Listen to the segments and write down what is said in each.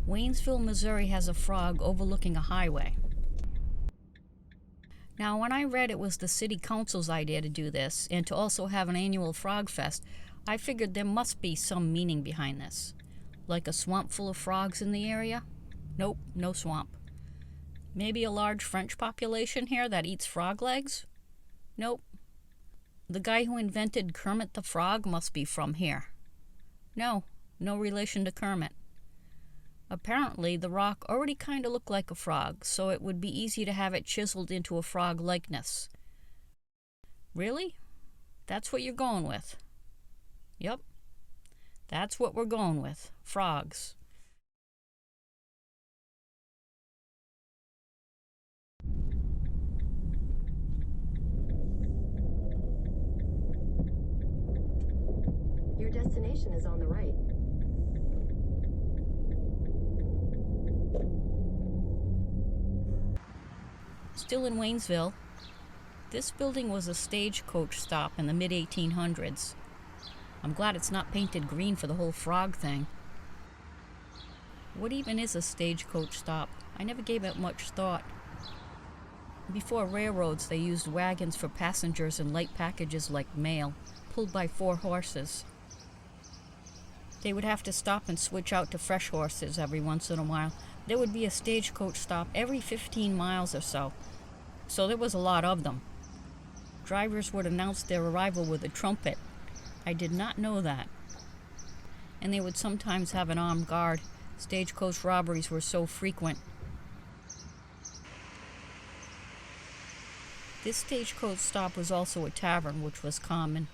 Waynesville, Missouri has a frog overlooking a highway. Now, when I read it was the city council's idea to do this and to also have an annual frog fest, I figured there must be some meaning behind this. Like a swamp full of frogs in the area? Nope, no swamp. Maybe a large French population here that eats frog legs? Nope. The guy who invented Kermit the Frog must be from here. No, no relation to Kermit. Apparently, the rock already kind of looked like a frog, so it would be easy to have it chiseled into a frog likeness. Really? That's what you're going with? Yep. That's what we're going with. Frogs. Your destination is on the right. Still in Waynesville, this building was a stagecoach stop in the mid-1800s. I'm glad it's not painted green for the whole frog thing. What even is a stagecoach stop? I never gave it much thought. Before railroads, they used wagons for passengers and light packages like mail, pulled by 4 horses. They would have to stop and switch out to fresh horses every once in a while. There would be a stagecoach stop every 15 miles or so there was a lot of them. Drivers would announce their arrival with a trumpet. I did not know that. And they would sometimes have an armed guard. Stagecoach robberies were so frequent. This stagecoach stop was also a tavern, which was common.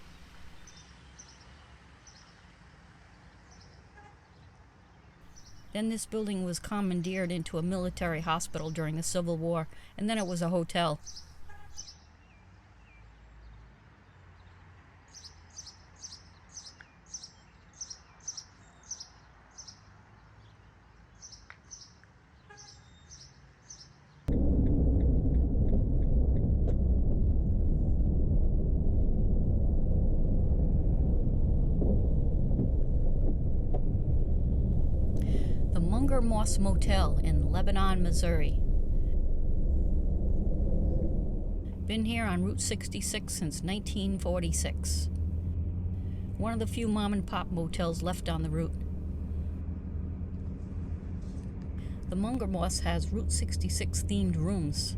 Then this building was commandeered into a military hospital during the Civil War, and then it was a hotel. Moss Motel in Lebanon, Missouri. Been here on Route 66 since 1946. One of the few mom and pop motels left on the route. The Monger Moss has Route 66 themed rooms.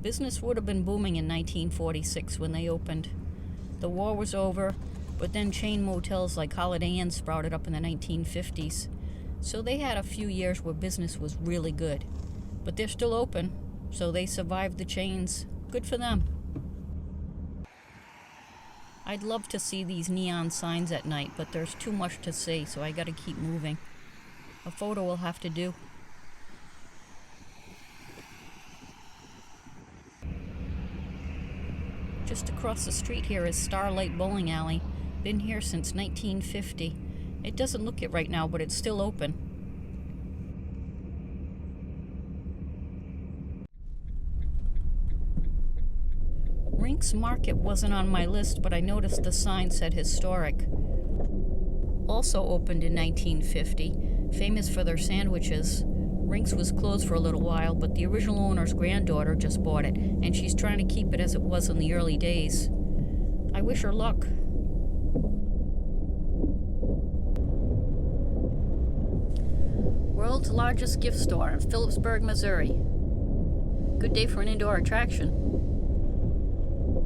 Business would have been booming in 1946 when they opened. The war was over, but then chain motels like Holiday Inn sprouted up in the 1950s. So they had a few years where business was really good. But they're still open, so they survived the chains. Good for them. I'd love to see these neon signs at night, but there's too much to see, so I gotta keep moving. A photo will have to do. Just across the street here is Starlight Bowling Alley. Been here since 1950. It doesn't look it right now, but it's still open. Rinks Market wasn't on my list, but I noticed the sign said historic. Also opened in 1950, famous for their sandwiches. Rinks was closed for a little while, but the original owner's granddaughter just bought it, and she's trying to keep it as it was in the early days. I wish her luck. World's largest gift store in Phillipsburg, Missouri. Good day for an indoor attraction.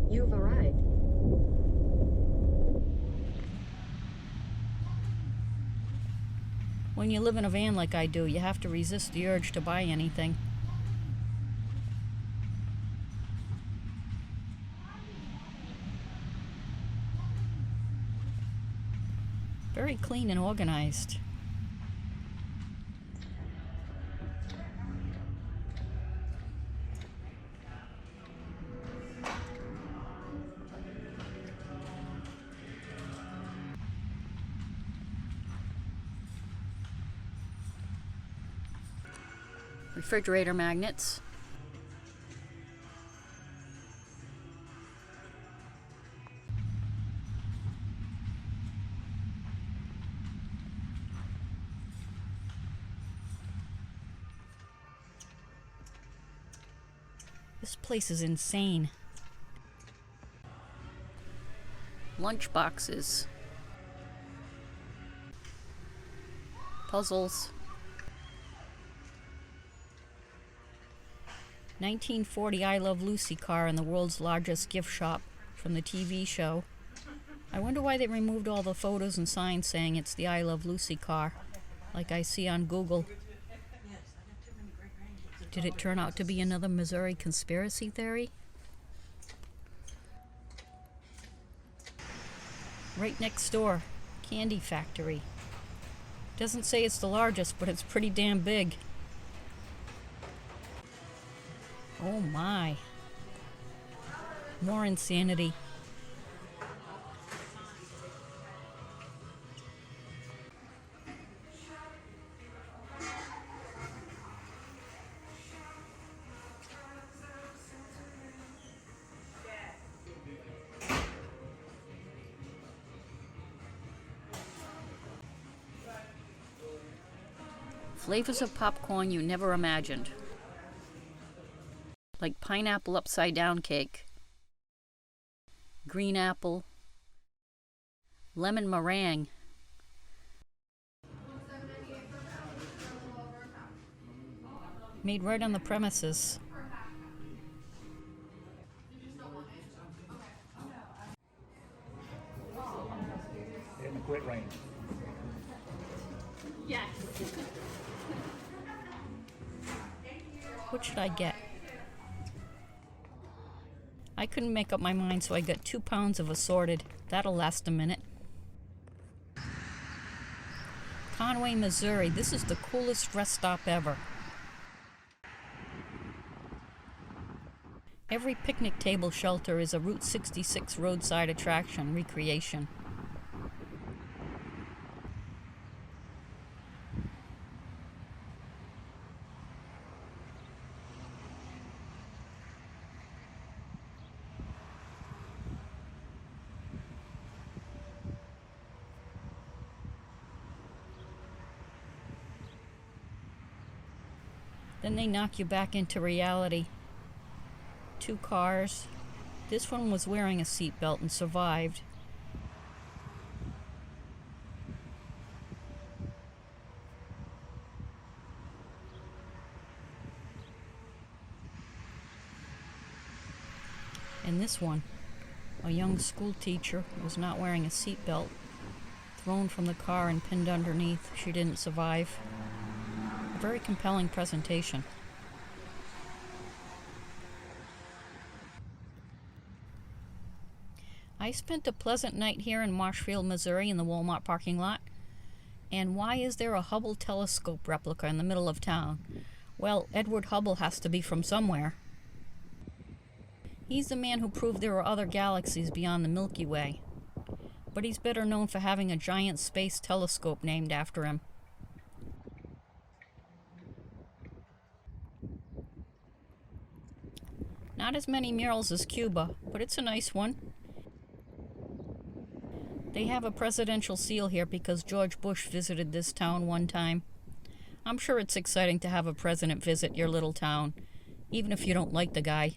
You've arrived. When you live in a van like I do, you have to resist the urge to buy anything. Very clean and organized. Refrigerator magnets. This place is insane. Lunch boxes. Puzzles. 1940 I Love Lucy car in the world's largest gift shop from the TV show. I wonder why they removed all the photos and signs saying it's the I Love Lucy car, like I see on Google. Did it turn out to be another Missouri conspiracy theory? Right next door, candy factory. Doesn't say it's the largest, but it's pretty damn big. Oh my. More insanity. Flavors of popcorn you never imagined. Like pineapple upside down cake, green apple, lemon meringue, made right on the premises. In the quit range. Yes. What should I get? I couldn't make up my mind, so I got 2 pounds of assorted. That'll last a minute. Conway, Missouri. This is the coolest rest stop ever. Every picnic table shelter is a Route 66 roadside attraction, recreation. Then they knock you back into reality. 2 cars. This one was wearing a seatbelt and survived. And this one, a young school teacher was not wearing a seatbelt, thrown from the car and pinned underneath. She didn't survive. A very compelling presentation. I spent a pleasant night here in Marshfield, Missouri in the Walmart parking lot. And why is there a Hubble telescope replica in the middle of town? Well, Edward Hubble has to be from somewhere. He's the man who proved there are other galaxies beyond the Milky Way. But he's better known for having a giant space telescope named after him. Not as many murals as Cuba, but it's a nice one. They have a presidential seal here because George Bush visited this town one time. I'm sure it's exciting to have a president visit your little town, even if you don't like the guy.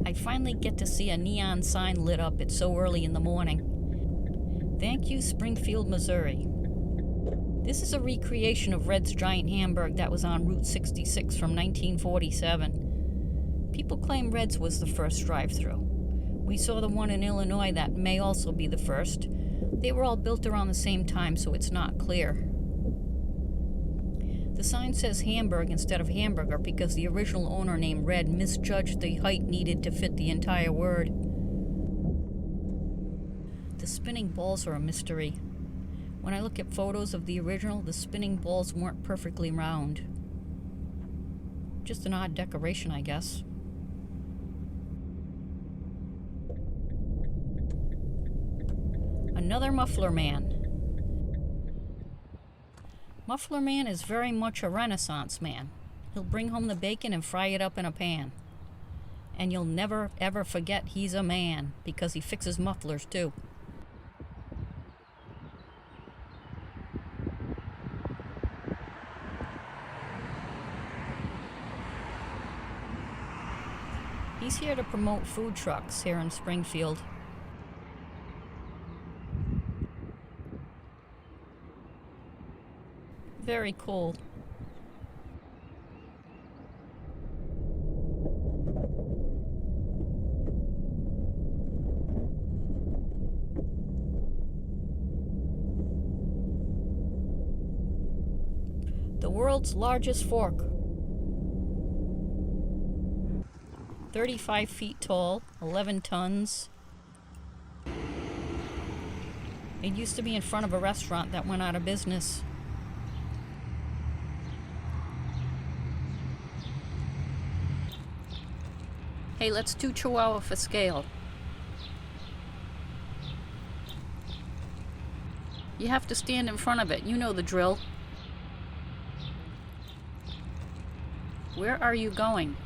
I finally get to see a neon sign lit up. It's so early in the morning. Thank you, Springfield, Missouri. This is a recreation of Red's giant hamburg that was on Route 66 from 1947. People claim Red's was the first drive-thru. We saw the one in Illinois that may also be the first. They were all built around the same time, so it's not clear. The sign says Hamburg instead of hamburger because the original owner named Red misjudged the height needed to fit the entire word. The spinning balls are a mystery. When I look at photos of the original, the spinning balls weren't perfectly round. Just an odd decoration, I guess. Another Muffler Man. Muffler Man is very much a Renaissance man. He'll bring home the bacon and fry it up in a pan. And you'll never ever forget he's a man, because he fixes mufflers too. here to promote food trucks here in Springfield. Very cool. The world's largest fork. 35 feet tall, 11 tons. It used to be in front of a restaurant that went out of business. Hey, let's do Chihuahua for scale. You have to stand in front of it. You know the drill. Where are you going?